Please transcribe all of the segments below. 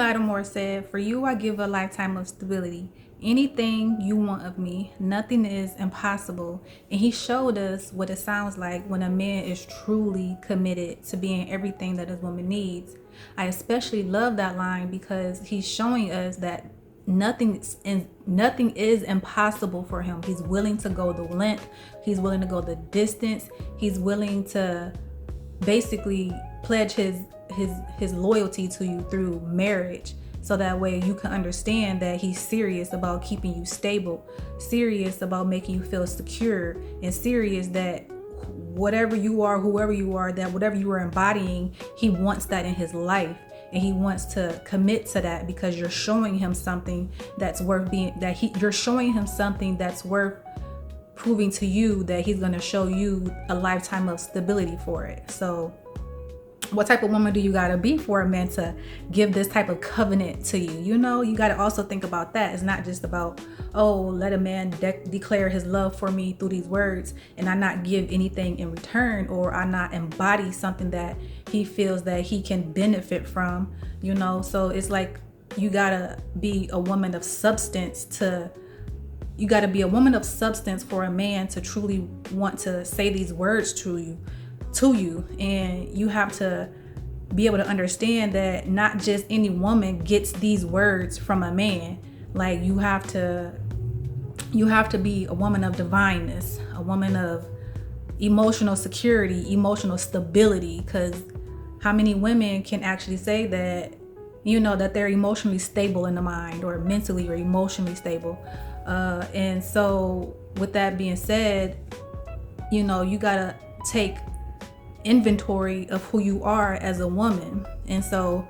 Lattimore said, "For you I give a lifetime of stability. Anything you want of me, nothing is impossible." And he showed us what it sounds like when a man is truly committed to being everything that his woman needs. I especially love that line because he's showing us that nothing is impossible for him. He's willing to go the length. He's willing to go the distance. He's willing to basically pledge his loyalty to you through marriage, so that way you can understand that he's serious about keeping you stable, serious about making you feel secure, and serious that whatever you are, whoever you are, that whatever you are embodying, he wants that in his life. And he wants to commit to that because you're showing him something that's worth you're showing him something that's worth proving to you that he's going to show you a lifetime of stability for it. So what type of woman do you got to be for a man to give this type of covenant to you? You know, you got to also think about that. It's not just about, oh, let a man declare his love for me through these words and I not give anything in return, or I not embody something that he feels that he can benefit from, you know? So it's like you got to be a woman of substance for a man to truly want to say these words to you. And you have to be able to understand that not just any woman gets these words from a man. Like you have to be a woman of divineness, a woman of emotional security, emotional stability, because how many women can actually say that, you know, that they're emotionally stable in the mind, or mentally or emotionally stable? And so with that being said, you know, you gotta take inventory of who you are as a woman. And so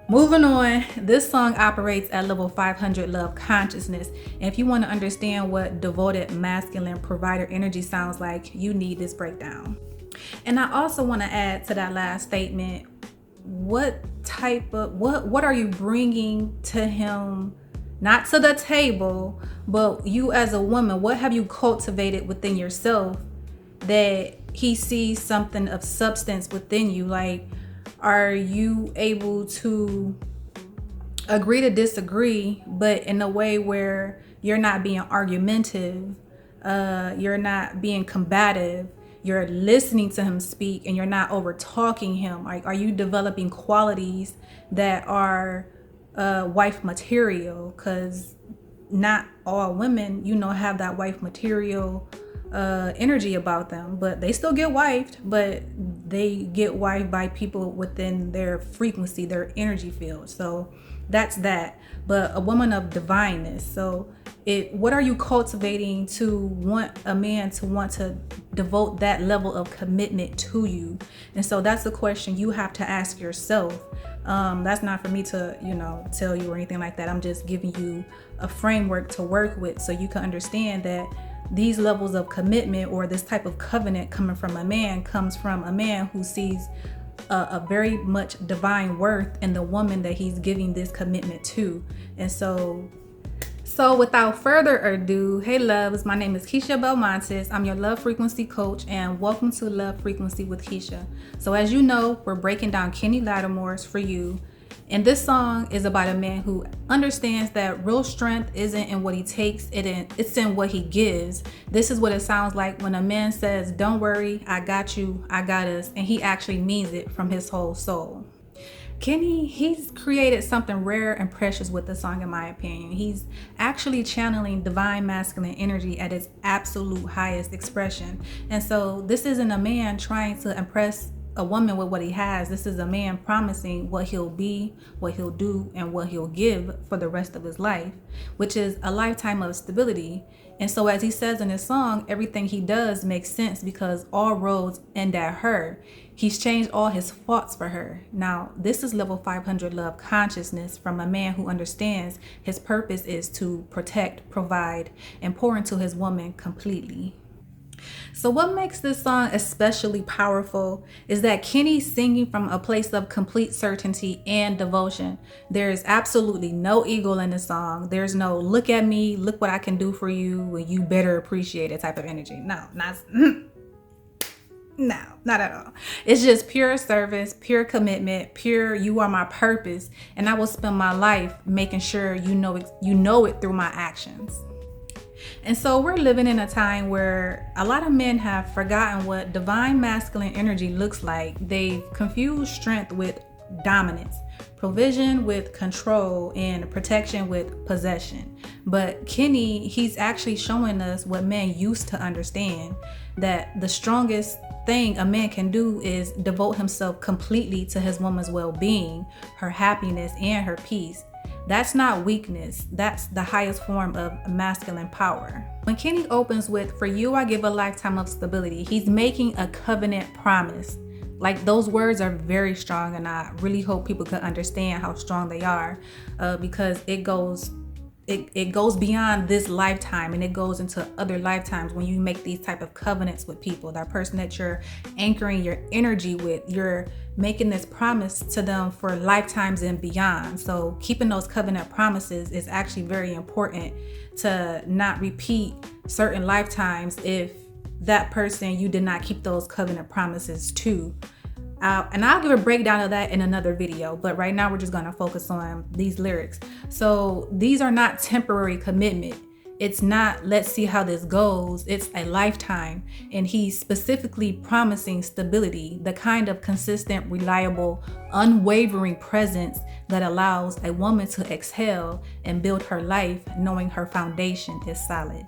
moving on, this song operates at level 500 love consciousness. And if you want to understand what devoted masculine provider energy sounds like, you need this breakdown. And I also want to add to that last statement, what are you bringing to him, not to the table, but you as a woman, what have you cultivated within yourself that he sees something of substance within you? Like, are you able to agree to disagree, but in a way where you're not being argumentative, you're not being combative, you're listening to him speak, and you're not over talking him? Like, are you developing qualities that are wife material? Because not all women, you know, have that wife material energy about them, but they still get wifed, but they get wifed by people within their frequency, their energy field. So that's that. But a woman of divineness. So what are you cultivating to want a man to want to devote that level of commitment to you? And so that's the question you have to ask yourself. That's not for me to, you know, tell you or anything like that. I'm just giving you a framework to work with so you can understand that these levels of commitment, or this type of covenant coming from a man, comes from a man who sees a very much divine worth in the woman that he's giving this commitment to. And so without further ado, hey loves, my name is Keisha Belmontes. I'm your love frequency coach, and welcome to Love Frequency with Keisha. So as you know, we're breaking down Kenny Lattimore's For You. And this song is about a man who understands that real strength isn't in what he takes, it's in what he gives. This is what it sounds like when a man says, "Don't worry, I got you, I got us," and he actually means it from his whole soul. Kenny, he's created something rare and precious with the song, in my opinion. He's actually channeling divine masculine energy at its absolute highest expression. And so this isn't a man trying to impress a woman with what he has. This is a man promising what he'll be, what he'll do, and what he'll give for the rest of his life, which is a lifetime of stability. And so as he says in his song, everything he does makes sense because all roads end at her. He's changed all his thoughts for her. Now, this is level 500 love consciousness from a man who understands his purpose is to protect, provide, and pour into his woman completely. So what makes this song especially powerful is that Kenny's singing from a place of complete certainty and devotion. There is absolutely no ego in the song. There's no "look at me, look what I can do for you, and you better appreciate it" type of energy. No, not No, not at all. It's just pure service, pure commitment, pure you are my purpose, and I will spend my life making sure you know it through my actions. And so we're living in a time where a lot of men have forgotten what divine masculine energy looks like. They've confused strength with dominance, provision with control, and protection with possession. But Kenny, he's actually showing us what men used to understand, that the strongest thing a man can do is devote himself completely to his woman's well-being, her happiness, and her peace. That's not weakness. That's the highest form of masculine power. When Kenny opens with, "For you, I give a lifetime of stability," he's making a covenant promise. Like, those words are very strong, and I really hope people can understand how strong they are, because it goes beyond this lifetime, and it goes into other lifetimes. When you make these type of covenants with people, that person that you're anchoring your energy with, you're making this promise to them for lifetimes and beyond. So keeping those covenant promises is actually very important, to not repeat certain lifetimes if that person you did not keep those covenant promises to. And I'll give a breakdown of that in another video, but right now we're just going to focus on these lyrics. So these are not temporary commitment. It's not, let's see how this goes. It's a lifetime. And he's specifically promising stability, the kind of consistent, reliable, unwavering presence that allows a woman to exhale and build her life knowing her foundation is solid.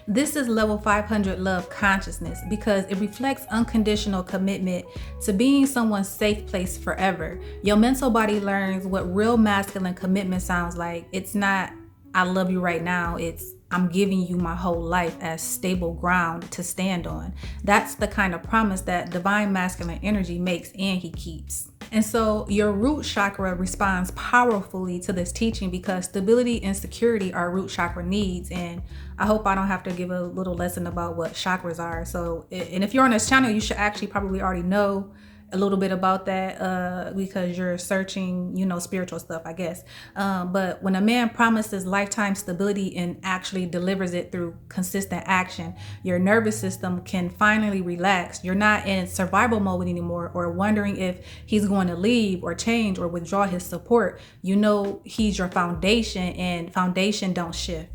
This is level 500 love consciousness, because it reflects unconditional commitment to being someone's safe place forever. Your mental body learns what real masculine commitment sounds like. It's not, "I love you right now." It's, "I'm giving you my whole life as stable ground to stand on." That's the kind of promise that divine masculine energy makes and he keeps. And so your root chakra responds powerfully to this teaching, because stability and security are root chakra needs. And I hope I don't have to give a little lesson about what chakras are. So, and if you're on this channel, you should actually probably already know a little bit about that, because you're searching, spiritual stuff, I guess. But when a man promises lifetime stability and actually delivers it through consistent action, your nervous system can finally relax. You're not in survival mode anymore, or wondering if he's going to leave or change or withdraw his support. You know he's your foundation, and foundation don't shift.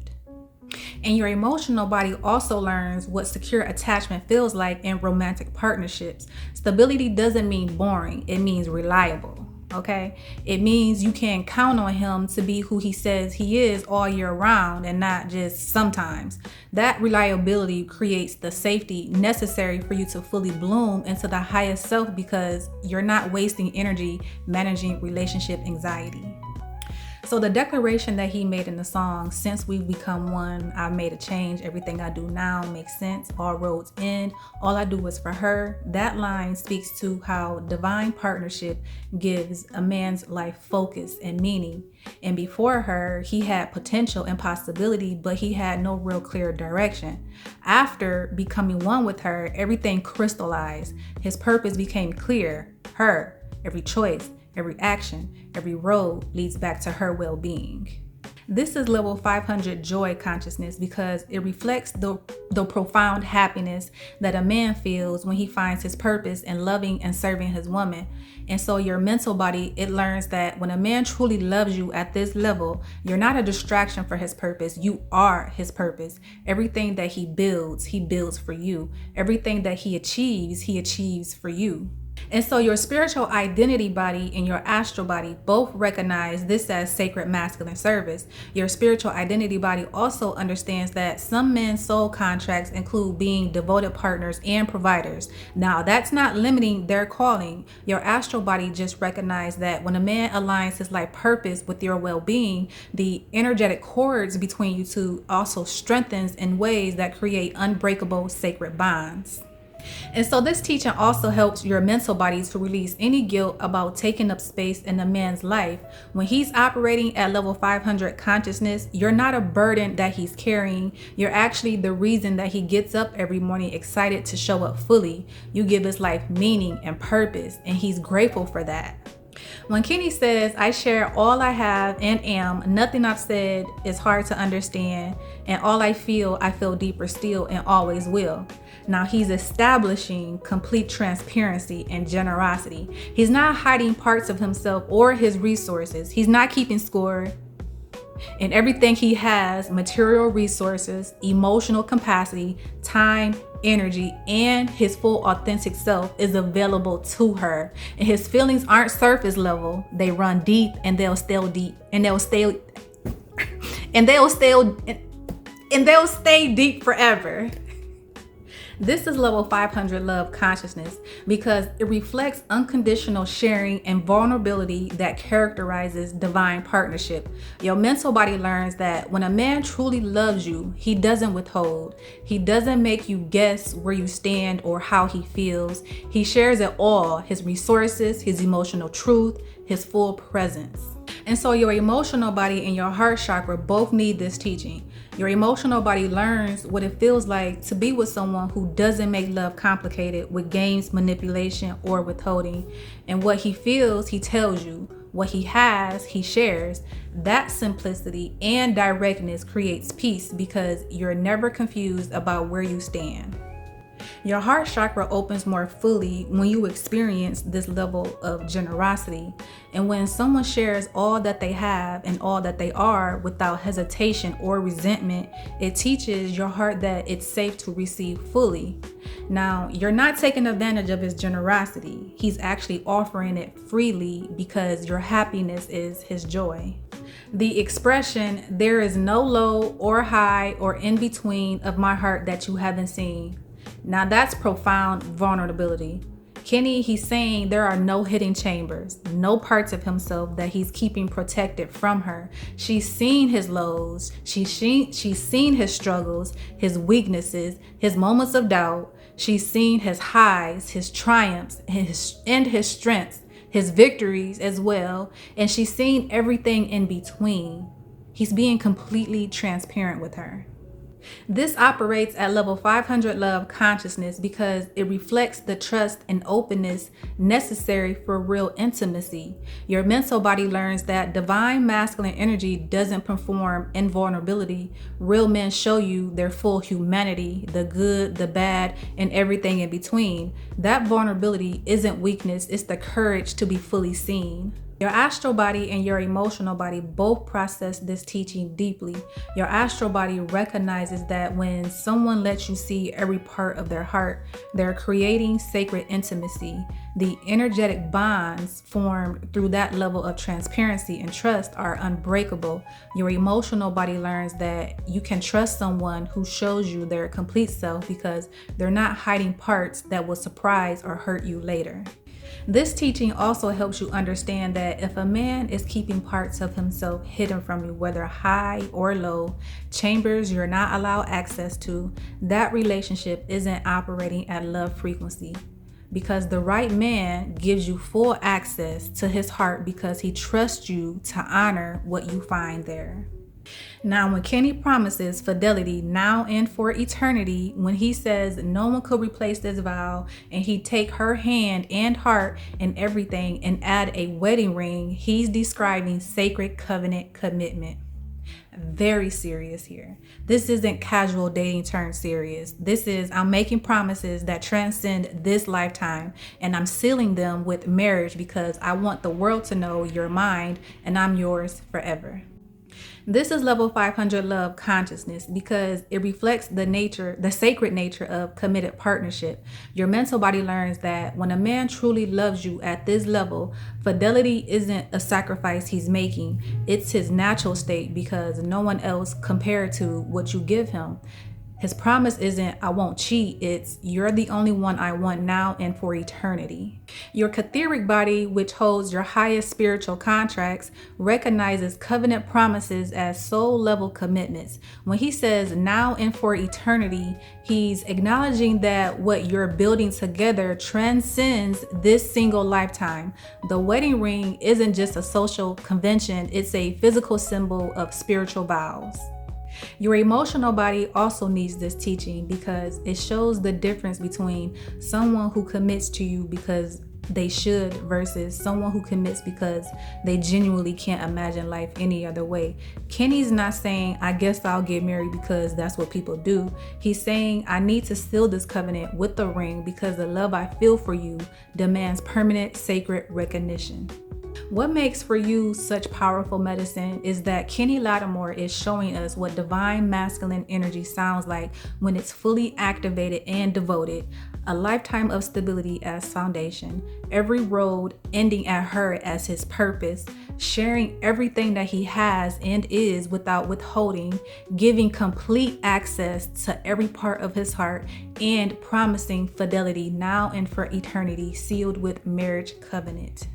And your emotional body also learns what secure attachment feels like in romantic partnerships. Stability doesn't mean boring, it means reliable. Okay, it means you can count on him to be who he says he is all year round, and not just sometimes. That reliability creates the safety necessary for you to fully bloom into the highest self, because you're not wasting energy managing relationship anxiety. So the declaration that he made in the song, "Since we've become one, I've made a change. Everything I do now makes sense. All roads end. All I do is for her." That line speaks to how divine partnership gives a man's life focus and meaning. And before her, he had potential and possibility, but he had no real clear direction. After becoming one with her, everything crystallized. His purpose became clear. Her, every choice, every action, every road leads back to her well-being. This is level 500 joy consciousness, because it reflects the profound happiness that a man feels when he finds his purpose in loving and serving his woman. And so your mental body, it learns that when a man truly loves you at this level, you're not a distraction for his purpose. You are his purpose. Everything that he builds for you. Everything that he achieves for you. And so your spiritual identity body and your astral body both recognize this as sacred masculine service. Your spiritual identity body also understands that some men's soul contracts include being devoted partners and providers. Now, that's not limiting their calling. Your astral body just recognizes that when a man aligns his life purpose with your well-being, the energetic cords between you two also strengthens in ways that create unbreakable sacred bonds. And so this teaching also helps your mental body to release any guilt about taking up space in a man's life. When he's operating at level 500 consciousness, you're not a burden that he's carrying. You're actually the reason that he gets up every morning excited to show up fully. You give his life meaning and purpose, and he's grateful for that. When Kenny says, I share all I have and am, nothing I've said is hard to understand, and all I feel deeper still and always will. Now he's establishing complete transparency and generosity. He's not hiding parts of himself or his resources. He's not keeping score. And everything he has, material resources, emotional capacity, time, energy, and his full authentic self is available to her. And his feelings aren't surface level. They run deep, and they'll stay deep, and they'll stay deep forever. This is level 500 love consciousness because it reflects unconditional sharing and vulnerability that characterizes divine partnership. Your mental body learns that when a man truly loves you, he doesn't withhold. He doesn't make you guess where you stand or how he feels. He shares it all, his resources, his emotional truth, his full presence. And so your emotional body and your heart chakra both need this teaching. Your emotional body learns what it feels like to be with someone who doesn't make love complicated with games, manipulation, or withholding. And what he feels, he tells you. What he has, he shares. That simplicity and directness creates peace because you're never confused about where you stand. Your heart chakra opens more fully when you experience this level of generosity. And when someone shares all that they have and all that they are without hesitation or resentment, it teaches your heart that it's safe to receive fully. Now, you're not taking advantage of his generosity. He's actually offering it freely because your happiness is his joy. The expression, there is no low or high or in between of my heart that you haven't seen. Now that's profound vulnerability. Kenny, he's saying there are no hidden chambers, no parts of himself that he's keeping protected from her. She's seen his lows, she's seen his struggles, his weaknesses, his moments of doubt. She's seen his highs, his triumphs, and his strengths, his victories as well. And she's seen everything in between. He's being completely transparent with her. This operates at level 500 love consciousness because it reflects the trust and openness necessary for real intimacy. Your mental body learns that divine masculine energy doesn't perform in vulnerability. Real men show you their full humanity, the good, the bad, and everything in between. That vulnerability isn't weakness, it's the courage to be fully seen. Your astral body and your emotional body both process this teaching deeply. Your astral body recognizes that when someone lets you see every part of their heart, they're creating sacred intimacy. The energetic bonds formed through that level of transparency and trust are unbreakable. Your emotional body learns that you can trust someone who shows you their complete self because they're not hiding parts that will surprise or hurt you later. This teaching also helps you understand that if a man is keeping parts of himself hidden from you, whether high or low, chambers you're not allowed access to, that relationship isn't operating at love frequency. Because the right man gives you full access to his heart because he trusts you to honor what you find there. Now, when Kenny promises fidelity now and for eternity, when he says no one could replace this vow and he'd take her hand and heart and everything and add a wedding ring, he's describing sacred covenant commitment. Very serious here. This isn't casual dating turned serious. This is, I'm making promises that transcend this lifetime and I'm sealing them with marriage because I want the world to know you're mine and I'm yours forever. This is level 500 love consciousness because it reflects the sacred nature of committed partnership. Your mental body learns that when a man truly loves you at this level, fidelity isn't a sacrifice he's making. It's his natural state because no one else compared to what you give him. His promise isn't, I won't cheat. It's, you're the only one I want now and for eternity. Your ketheric body, which holds your highest spiritual contracts, recognizes covenant promises as soul level commitments. When he says now and for eternity, he's acknowledging that what you're building together transcends this single lifetime. The wedding ring isn't just a social convention. It's a physical symbol of spiritual vows. Your emotional body also needs this teaching because it shows the difference between someone who commits to you because they should versus someone who commits because they genuinely can't imagine life any other way. Kenny's not saying, I guess I'll get married because that's what people do. He's saying, I need to seal this covenant with the ring because the love I feel for you demands permanent sacred recognition. What makes For You such powerful medicine is that Kenny Lattimore is showing us what divine masculine energy sounds like when it's fully activated and devoted. A lifetime of stability as foundation, every road ending at her as his purpose, sharing everything that he has and is without withholding, giving complete access to every part of his heart, and promising fidelity now and for eternity, sealed with marriage covenant.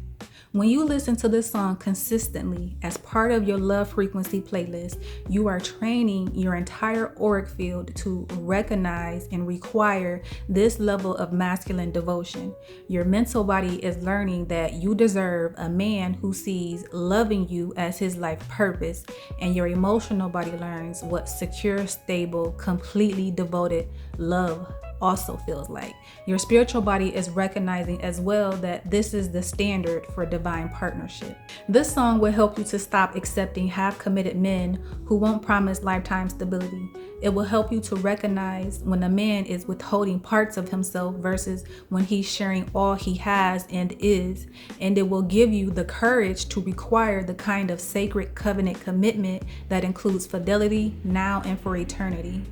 When you listen to this song consistently as part of your love frequency playlist, you are training your entire auric field to recognize and require this level of masculine devotion. Your mental body is learning that you deserve a man who sees loving you as his life purpose, and your emotional body learns what secure, stable, completely devoted love also feels like. Your spiritual body is recognizing as well that this is the standard for divine partnership. This song will help you to stop accepting half-committed men who won't promise lifetime stability. It will help you to recognize when a man is withholding parts of himself versus when he's sharing all he has and is, and it will give you the courage to require the kind of sacred covenant commitment that includes fidelity now and for eternity.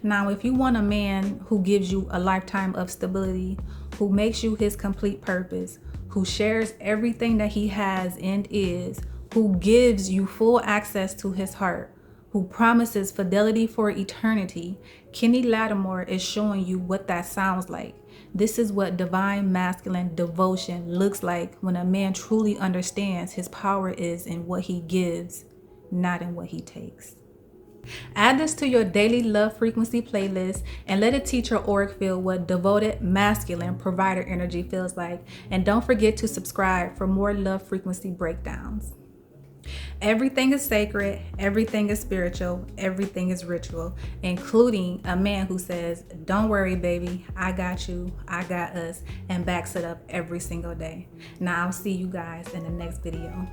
Now, if you want a man who gives you a lifetime of stability, who makes you his complete purpose, who shares everything that he has and is, who gives you full access to his heart, who promises fidelity for eternity, Kenny Lattimore is showing you what that sounds like. This is what divine masculine devotion looks like when a man truly understands his power is in what he gives, not in what he takes. Add this to your daily love frequency playlist and let it teach your auric field what devoted masculine provider energy feels like. And don't forget to subscribe for more love frequency breakdowns. Everything is sacred, everything is spiritual, everything is ritual, including a man who says, don't worry, baby, I got you, I got us, and backs it up every single day. Now I'll see you guys in the next video.